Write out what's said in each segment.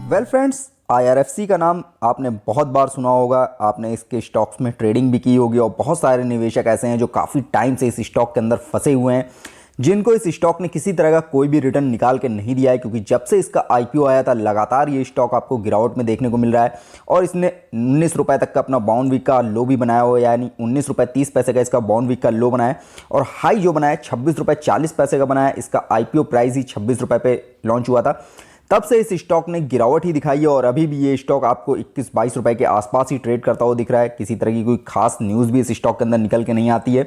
Well friends, IRFC का नाम आपने बहुत बार सुना होगा। आपने इसके स्टॉक्स में ट्रेडिंग भी की होगी और बहुत सारे निवेशक ऐसे हैं जो काफ़ी टाइम से इस स्टॉक के अंदर फंसे हुए हैं, जिनको इस स्टॉक ने किसी तरह का कोई भी रिटर्न निकाल के नहीं दिया है। क्योंकि जब से इसका IPO आया था लगातार ये स्टॉक आपको गिरावट में देखने को मिल रहा है और इसने 19 रुपये तक का अपना बाउंड वीक का लो भी बनाया हुआ है, यानी 19 रुपये 30 पैसे का इसका बाउंड वीक का लो बनाया है और हाई जो बनाया है 26 रुपये 40 पैसे का बनाया है। इसका IPO प्राइस ही 26 रुपये पे लॉन्च हुआ था। तब से इस स्टॉक ने गिरावट ही दिखाई है और अभी भी ये स्टॉक आपको 21-22 रुपए के आसपास ही ट्रेड करता हुआ दिख रहा है। किसी तरह की कोई खास न्यूज़ भी इस स्टॉक के अंदर निकल के नहीं आती है।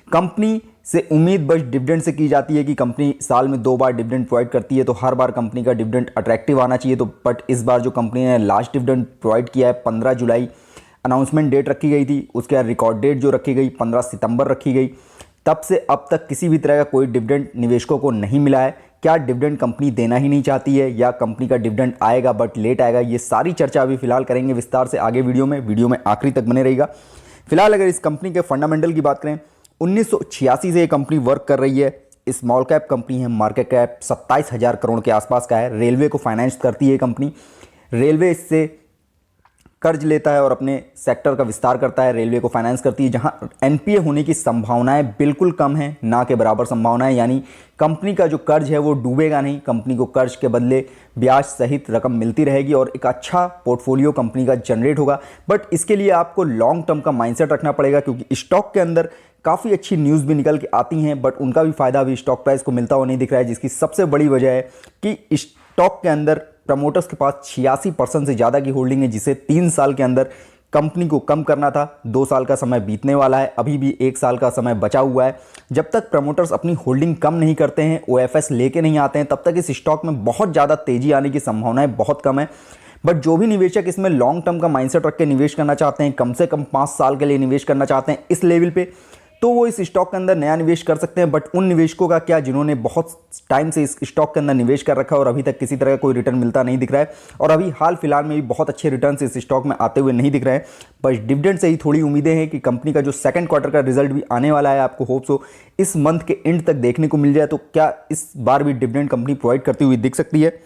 कंपनी से उम्मीद बस डिविडेंड से की जाती है कि कंपनी साल में 2 बार डिविडेंड प्रोवाइड करती है, तो हर बार कंपनी का डिविडेंड अट्रैक्टिव आना चाहिए। तो बट इस बार जो कंपनी ने लास्ट डिविडेंड प्रोवाइड किया है 15 जुलाई अनाउंसमेंट डेट रखी गई थी, उसके बाद रिकॉर्ड डेट जो रखी गई 15 सितंबर रखी गई। तब से अब तक किसी भी तरह का कोई डिविडेंड निवेशकों को नहीं मिला है। क्या डिविडेंड कंपनी देना ही नहीं चाहती है या कंपनी का डिविडेंड आएगा बट लेट आएगा, ये सारी चर्चा अभी फिलहाल करेंगे विस्तार से आगे वीडियो में आखिरी तक बने रहेगा। फिलहाल अगर इस कंपनी के फंडामेंटल की बात करें, 1986 से ये कंपनी वर्क कर रही है। स्मॉल कैप कंपनी है, मार्केट कैप 27,000 करोड़ के आसपास का है। रेलवे को फाइनेंस करती है कंपनी। रेलवे इससे कर्ज लेता है और अपने सेक्टर का विस्तार करता है। रेलवे को फाइनेंस करती है, जहां NPA होने की संभावनाएं बिल्कुल कम है, ना के बराबर संभावनाएं। यानी कंपनी का जो कर्ज है वो डूबेगा नहीं, कंपनी को कर्ज के बदले ब्याज सहित रकम मिलती रहेगी और एक अच्छा पोर्टफोलियो कंपनी का जनरेट होगा। बट इसके लिए आपको लॉन्ग टर्म का माइंडसेट रखना पड़ेगा, क्योंकि स्टॉक के अंदर काफ़ी अच्छी न्यूज़ भी निकल के आती हैं बट उनका भी फायदा अभी स्टॉक प्राइस को मिलता हुआ नहीं दिख रहा है। जिसकी सबसे बड़ी वजह है कि स्टॉक के अंदर प्रमोटर्स के पास 86% से ज़्यादा की होल्डिंग है, जिसे 3 साल के अंदर कंपनी को कम करना था। 2 साल का समय बीतने वाला है, अभी भी 1 साल का समय बचा हुआ है। जब तक प्रमोटर्स अपनी होल्डिंग कम नहीं करते हैं, OFS लेके नहीं आते हैं, तब तक इस स्टॉक में बहुत ज़्यादा तेजी आने की संभावनाएं बहुत कम है। बट जो भी निवेशक इसमें लॉन्ग टर्म का माइंडसेट रख के निवेश करना चाहते हैं, कम से कम 5 साल के लिए निवेश करना चाहते हैं इस लेवल पे, तो वो इस स्टॉक के अंदर नया निवेश कर सकते हैं। बट उन निवेशकों का क्या जिन्होंने बहुत टाइम से इस स्टॉक के अंदर निवेश कर रखा है और अभी तक किसी तरह का कोई रिटर्न मिलता नहीं दिख रहा है और अभी हाल फिलहाल में भी बहुत अच्छे रिटर्न इस स्टॉक में आते हुए नहीं दिख रहे हैं। बस डिविडेंड से ही थोड़ी उम्मीदें हैं कि कंपनी का जो सेकंड क्वार्टर का रिजल्ट भी आने वाला है, आपको होप्स हो इस मंथ के एंड तक देखने को मिल जाए, तो क्या इस बार भी डिविडेंड कंपनी प्रोवाइड करती हुई दिख सकती है।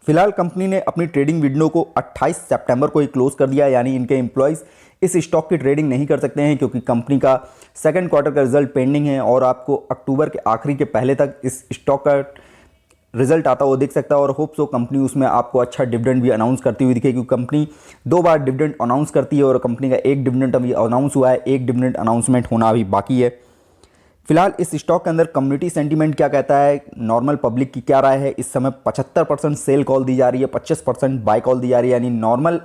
फिलहाल कंपनी ने अपनी ट्रेडिंग विंडो को 28 सितंबर को ही क्लोज कर दिया, यानी इनके एम्प्लॉयज़ इस स्टॉक की ट्रेडिंग नहीं कर सकते हैं, क्योंकि कंपनी का सेकंड क्वार्टर का रिजल्ट पेंडिंग है और आपको अक्टूबर के आखिरी के पहले तक इस स्टॉक का रिजल्ट आता हुआ दिख सकता है। और होप्स हो कंपनी उसमें आपको अच्छा डिविडेंड भी अनाउंस करती हुई दिखे, क्योंकि कंपनी 2 बार डिविडेंड अनाउंस करती है और कंपनी का एक डिविडेंड अभी अनाउंस हुआ है, एक डिविडेंड अनाउंसमेंट होना अभी बाकी है। फिलहाल इस स्टॉक के अंदर कम्युनिटी सेंटीमेंट क्या कहता है, नॉर्मल पब्लिक की क्या राय है, इस समय 75% सेल कॉल दी जा रही है, 25% बाय कॉल दी जा रही है। यानी नॉर्मल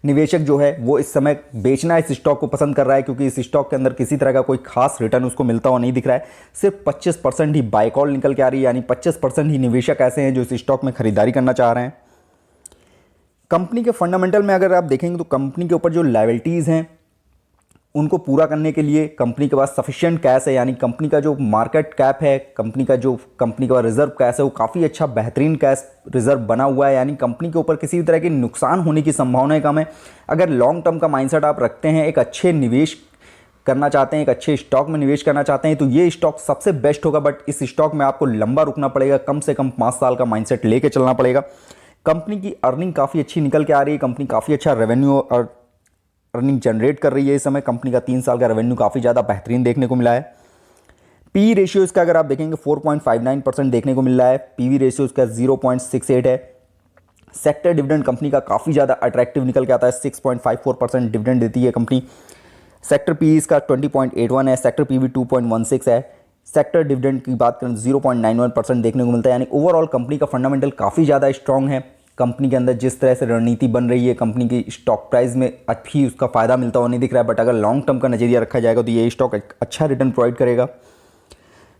निवेशक जो है वो इस समय बेचना इस स्टॉक को पसंद कर रहा है, क्योंकि इस स्टॉक के अंदर किसी तरह का कोई खास रिटर्न उसको मिलता हुआ नहीं दिख रहा है। सिर्फ 25% ही बाय कॉल निकल के आ रही है, यानी 25% ही निवेशक ऐसे हैं जो इस स्टॉक में खरीदारी करना चाह रहे हैं। कंपनी के फंडामेंटल में अगर आप देखेंगे तो कंपनी के ऊपर जो लायबिलिटीज़ हैं उनको पूरा करने के लिए कंपनी के पास सफिशिएंट कैश है, यानी कंपनी का जो मार्केट कैप है, कंपनी का रिजर्व कैश है, वो काफ़ी अच्छा बेहतरीन कैश रिजर्व बना हुआ है। यानी कंपनी के ऊपर किसी भी तरह के नुकसान होने की संभावनाएं कम है। अगर लॉन्ग टर्म का माइंडसेट आप रखते हैं, एक अच्छे निवेश करना चाहते हैं, एक अच्छे स्टॉक में निवेश करना चाहते हैं, तो ये स्टॉक सबसे बेस्ट होगा। बट इस स्टॉक में आपको लंबा रुकना पड़ेगा, कम से कम 5 साल का माइंडसेट लेके चलना पड़ेगा। कंपनी की अर्निंग काफ़ी अच्छी निकल के आ रही है, कंपनी काफ़ी अच्छा रेवेन्यू और अर्निंग जनरेट कर रही है। इस समय कंपनी का 3 साल का रेवेन्यू काफ़ी ज़्यादा बेहतरीन देखने को मिला है। पी रेशियो इसका अगर आप देखेंगे 4.59% देखने को मिल रहा है। पीवी रेशियो इसका 0.68 है। सेक्टर डिविडेंड कंपनी का काफ़ी ज़्यादा अट्रैक्टिव निकल के आता है, 6.54% डिविडेंड देती है कंपनी। सेक्टर पी इसका 20.81 है, सेक्टर पीवी 2.16 है। सेक्टर डिविडेंड की बात करें 0.91% देखने को मिलता है। यानी ओवरऑल कंपनी का फंडामेंटल काफ़ी ज़्यादा स्ट्रॉन्ग है। कंपनी के अंदर जिस तरह से रणनीति बन रही है, कंपनी की स्टॉक प्राइस में अच्छी उसका फायदा मिलता हुआ नहीं दिख रहा है। बट अगर लॉन्ग टर्म का नजरिया रखा जाएगा तो ये स्टॉक एक अच्छा रिटर्न प्रोवाइड करेगा।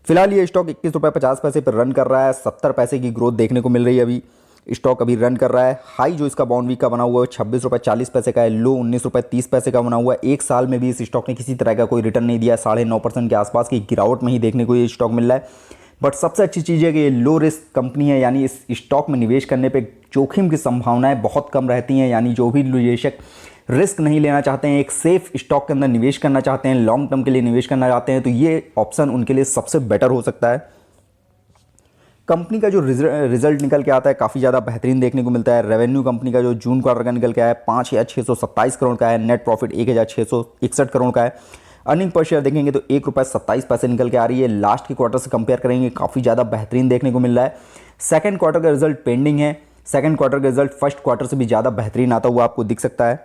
फिलहाल ये स्टॉक 21 रुपये 50 पैसे पर रन कर रहा है, 70 पैसे की ग्रोथ देखने को मिल रही है। अभी स्टॉक अभी रन कर रहा है। हाई जो इसका बाउंड वीक का बना हुआ है 26 रुपये 40 पैसे का है, लो 19 रुपये 30 पैसे का बना हुआ है। 1 साल में भी इस स्टॉक ने किसी तरह का कोई रिटर्न नहीं दिया, 9.5% के आसपास की गिरावट में ही देखने को ये स्टॉक मिल रहा है। बट सबसे अच्छी चीज़ है कि ये लो रिस्क कंपनी है, यानी इस स्टॉक में निवेश करने पे जोखिम की संभावनाएं बहुत कम रहती हैं। यानी जो भी निवेशक रिस्क नहीं लेना चाहते हैं, एक सेफ स्टॉक के अंदर निवेश करना चाहते हैं, लॉन्ग टर्म के लिए निवेश करना चाहते हैं, तो ये ऑप्शन उनके लिए सबसे बेटर हो सकता है। कंपनी का जो रिजल्ट निकल के आता है काफ़ी ज़्यादा बेहतरीन देखने को मिलता है। रेवेन्यू कंपनी का जो जून क्वार्टर का निकल के आया है 5,627 करोड़ का है। नेट प्रॉफिट 1,661 करोड़ का है। अर्निंग पर शेयर देखेंगे तो ₹1.27 निकल के आ रही है। लास्ट के क्वार्टर से कंपेयर करेंगे काफ़ी ज़्यादा बेहतरीन देखने को मिल रहा है। सेकंड क्वार्टर का रिजल्ट पेंडिंग है। सेकंड क्वार्टर का रिजल्ट फर्स्ट क्वार्टर से भी ज़्यादा बेहतरीन आता हुआ आपको दिख सकता है।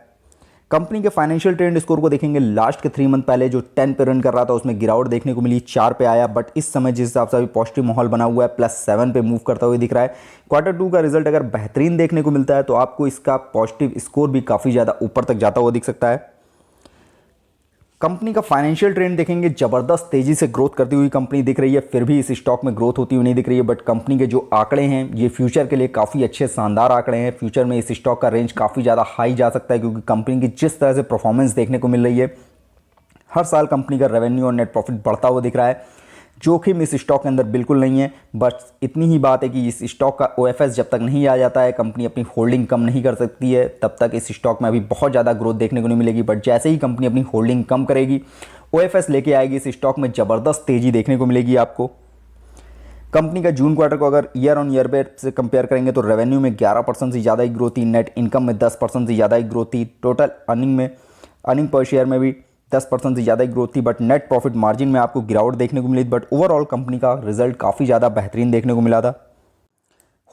कंपनी के फाइनेंशियल ट्रेंड स्कोर को देखेंगे, लास्ट के 3 मंथ पहले जो 10 पे रन कर रहा था उसमें गिरावट देखने को मिली, 4 पे आया, बट इस समय जिस हिसाब से अभी पॉजिटिव माहौल बना हुआ है +7 पे मूव करता हुआ दिख रहा है। क्वार्टर 2 का रिजल्ट अगर बेहतरीन देखने को मिलता है तो आपको इसका पॉजिटिव स्कोर भी काफ़ी ज़्यादा ऊपर तक जाता हुआ दिख सकता है। कंपनी का फाइनेंशियल ट्रेंड देखेंगे, जबरदस्त तेजी से ग्रोथ करती हुई कंपनी दिख रही है, फिर भी इस स्टॉक में ग्रोथ होती हुई नहीं दिख रही है। बट कंपनी के जो आंकड़े हैं ये फ्यूचर के लिए काफ़ी अच्छे शानदार आंकड़े हैं। फ्यूचर में इस स्टॉक का रेंज काफ़ी ज़्यादा हाई जा सकता है, क्योंकि कंपनी की जिस तरह से परफॉर्मेंस देखने को मिल रही है, हर साल कंपनी का रेवेन्यू और नेट प्रॉफिट बढ़ता हुआ दिख रहा है। जोखिम इस स्टॉक के अंदर बिल्कुल नहीं है। बस इतनी ही बात है कि इस स्टॉक का OFS जब तक नहीं आ जाता है, कंपनी अपनी होल्डिंग कम नहीं कर सकती है, तब तक इस स्टॉक में अभी बहुत ज़्यादा ग्रोथ देखने को नहीं मिलेगी। बट जैसे ही कंपनी अपनी होल्डिंग कम करेगी, OFS लेके आएगी, इस स्टॉक में ज़बरदस्त तेज़ी देखने को मिलेगी आपको। कंपनी का जून क्वार्टर को अगर ईयर ऑन ईयर बेस से कंपेयर करेंगे तो रेवेन्यू में 11% से ज़्यादा ही ग्रोथ थी, नेट इनकम में 10% से ज़्यादा ही ग्रोथ थी, टोटल अर्निंग पर शेयर में भी 10% से ज़्यादा ही ग्रोथ थी। बट नेट प्रॉफिट मार्जिन में आपको गिरावट देखने को मिली। बट ओवरऑल कंपनी का रिजल्ट काफ़ी ज़्यादा बेहतरीन देखने को मिला था।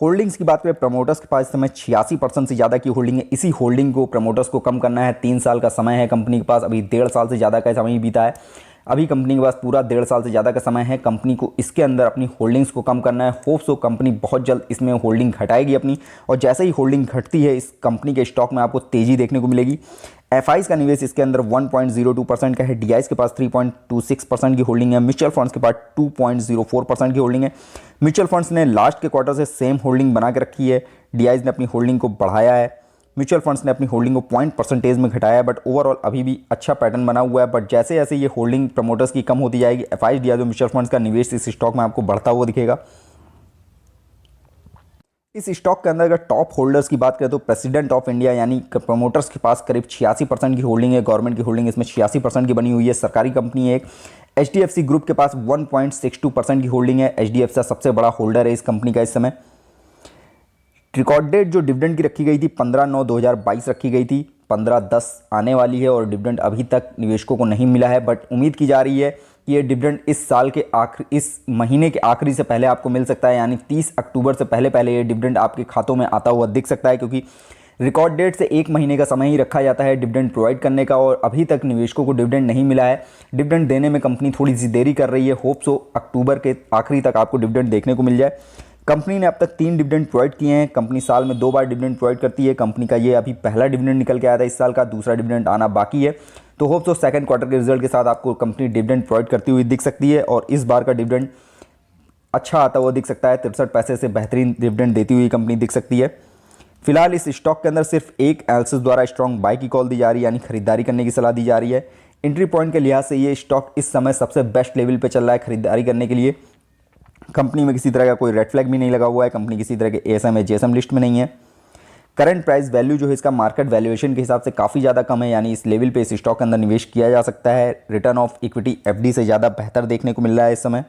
होल्डिंग्स की बात करें, प्रमोटर्स के पास इस समय 86% से ज़्यादा की होल्डिंग है। इसी होल्डिंग को प्रमोटर्स को कम करना है। 3 साल का समय है कंपनी के पास, अभी 1.5 साल से ज़्यादा का समय बीता है। अभी कंपनी के पास पूरा 1.5 साल से ज़्यादा का समय है। कंपनी को इसके अंदर अपनी होल्डिंग्स को कम करना है। होप सो कंपनी बहुत जल्द इसमें होल्डिंग घटाएगी अपनी, और जैसे ही होल्डिंग घटती है इस कंपनी के स्टॉक में आपको तेज़ी देखने को मिलेगी। FIs का निवेश इसके अंदर 1.02% का है। DIs के पास 3.26% की होल्डिंग है। म्यूचुअल फंड्स के पास 2.04% की होल्डिंग है। म्यूचुअल फंड्स ने लास्ट के क्वार्टर से सेम होल्डिंग बना के रखी है। DIs ने अपनी होल्डिंग को बढ़ाया है। म्यूचुअल फंड्स ने अपनी होल्डिंग को पॉइंट परसेंटेज में घटाया है। बट ओवरऑल अभी भी अच्छा पैटर्न बना हुआ है। बट जैसे जैसे ये होल्डिंग प्रमोटर्स की कम होती जाएगी, FIs, DIs और म्यूचुअल फंड्स का निवेश इस स्टॉक में आपको बढ़ता हुआ दिखेगा। इस स्टॉक के अंदर अगर टॉप होल्डर्स की बात करें तो प्रेसिडेंट ऑफ इंडिया यानी प्रमोटर्स के पास करीब 86% की होल्डिंग है। गवर्नमेंट की होल्डिंग इसमें 86% की बनी हुई है। सरकारी कंपनी है एक। HDFC ग्रुप के पास 1.62% की होल्डिंग है। HDFC सबसे बड़ा होल्डर है इस कंपनी का इस समय। रिकॉर्ड डेट जो डिविडेंड की रखी गई थी 15/9/2022 रखी गई थी। 15/10 आने वाली है और डिविडेंड अभी तक निवेशकों को नहीं मिला है। बट उम्मीद की जा रही है कि ये डिविडेंड इस महीने के आखिरी से पहले आपको मिल सकता है, यानी 30 अक्टूबर से पहले ये डिविडेंड आपके खातों में आता हुआ दिख सकता है, क्योंकि रिकॉर्ड डेट से 1 महीने का समय ही रखा जाता है डिविडेंड प्रोवाइड करने का, और अभी तक निवेशकों को डिविडेंड नहीं मिला है। डिविडेंड देने में कंपनी थोड़ी सी देरी कर रही है। होप सो अक्टूबर के आखिरी तक आपको डिविडेंड देखने को मिल जाए। कंपनी ने अब तक 3 डिविडेंड प्रोवाइड किए हैं। कंपनी साल में 2 बार डिविडेंड प्रोवाइड करती है। कंपनी का ये अभी पहला डिविडेंड निकल के आया था इस साल का, दूसरा डिविडेंड आना बाकी है। तो होप सो सेकंड क्वार्टर के रिजल्ट के साथ आपको कंपनी डिविडेंड प्रोवाइड करती हुई दिख सकती है, और इस बार का डिविडेंड अच्छा आता हुआ दिख सकता है। 63 पैसे से बेहतरीन डिविडेंड देती हुई कंपनी दिख सकती है। फिलहाल इस स्टॉक के अंदर सिर्फ एक एनालिसिस द्वारा स्ट्रॉन्ग बाय की कॉल दी जा रही है, यानी खरीदारी करने की सलाह दी जा रही है। एंट्री पॉइंट के लिहाज से ये स्टॉक इस समय सबसे बेस्ट लेवल पे चल रहा है खरीदारी करने के लिए। कंपनी में किसी तरह का कोई रेड फ्लैग भी नहीं लगा हुआ है। कंपनी किसी तरह के ASM या JSM लिस्ट में नहीं है। करंट प्राइस वैल्यू जो है इसका मार्केट वैल्यूएशन के हिसाब से काफ़ी ज़्यादा कम है, यानी इस लेवल पे इस स्टॉक के अंदर निवेश किया जा सकता है। रिटर्न ऑफ इक्विटी FD से ज़्यादा बेहतर देखने को मिल रहा है इस समय।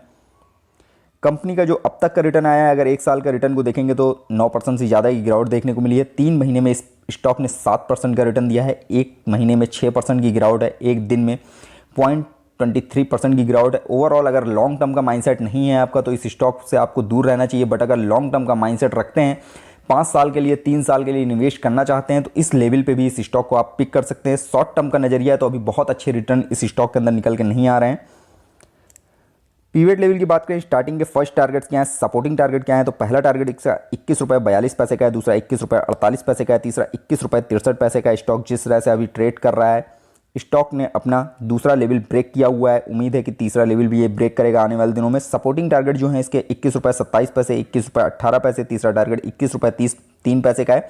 कंपनी का जो अब तक का रिटर्न आया है, अगर 1 साल का रिटर्न को देखेंगे तो 9% से ज़्यादा की गिरावट देखने को मिली है। 3 महीने में इस स्टॉक ने 7% का रिटर्न दिया है। 1 महीने में 6% की गिरावट है। एक दिन में 0.23% की गिरावट है। ओवरऑल अगर लॉन्ग टर्म का माइंडसेट नहीं है आपका तो इस स्टॉक से आपको दूर रहना चाहिए। बट अगर लॉन्ग टर्म का माइंडसेट रखते हैं, 5 साल के लिए 3 साल के लिए निवेश करना चाहते हैं, तो इस लेवल पे भी इस स्टॉक को आप पिक कर सकते हैं। शॉर्ट टर्म का नजरिया है तो अभी बहुत अच्छे रिटर्न इस स्टॉक के अंदर निकल के नहीं आ रहे हैं। पीवेट लेवल की बात करें, स्टार्टिंग के फर्स्ट टारगेट्स क्या हैं, सपोर्टिंग टारगेट क्या है, तो पहला टारगेट ₹21.42 का है, दूसरा ₹21.48 का है, तीसरा ₹21.63 का है। स्टॉक जिस तरह से अभी ट्रेड कर रहा है, स्टॉक ने अपना दूसरा लेवल ब्रेक किया हुआ है। उम्मीद है कि तीसरा लेवल भी ये ब्रेक करेगा आने वाले दिनों में। सपोर्टिंग टारगेट जो है इसके ₹21.27, ₹21.18, तीसरा टारगेट ₹21.33 का है।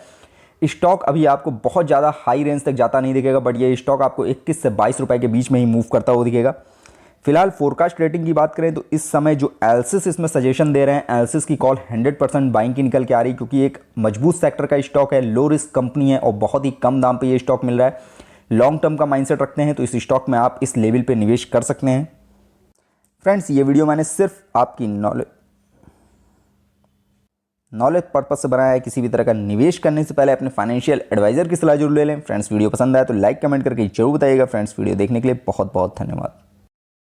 स्टॉक अभी आपको बहुत ज़्यादा हाई रेंज तक जाता नहीं दिखेगा, बट ये स्टॉक आपको 21 से 22 रुपये के बीच में ही मूव करता हुआ दिखेगा। फिलहाल फोरकास्ट रेटिंग की बात करें तो इस समय जो एनालिसिस इसमें सजेशन दे रहे हैं, एनालिसिस की कॉल 100% बाइंग की निकल के आ रही है, क्योंकि एक मजबूत सेक्टर का स्टॉक है, लो रिस्क कंपनी है और बहुत ही कम दाम पे ये स्टॉक मिल रहा है। लॉन्ग टर्म का माइंडसेट रखते हैं तो इस स्टॉक में आप इस लेवल पे निवेश कर सकते हैं। फ्रेंड्स, ये वीडियो मैंने सिर्फ आपकी नॉलेज नॉलेज पर्पज से बनाया है। किसी भी तरह का निवेश करने से पहले अपने फाइनेंशियल एडवाइजर की सलाह जरूर ले लें। फ्रेंड्स वीडियो पसंद आया तो लाइक कमेंट करके जरूर बताइएगा। फ्रेंड्स वीडियो देखने के लिए बहुत बहुत धन्यवाद।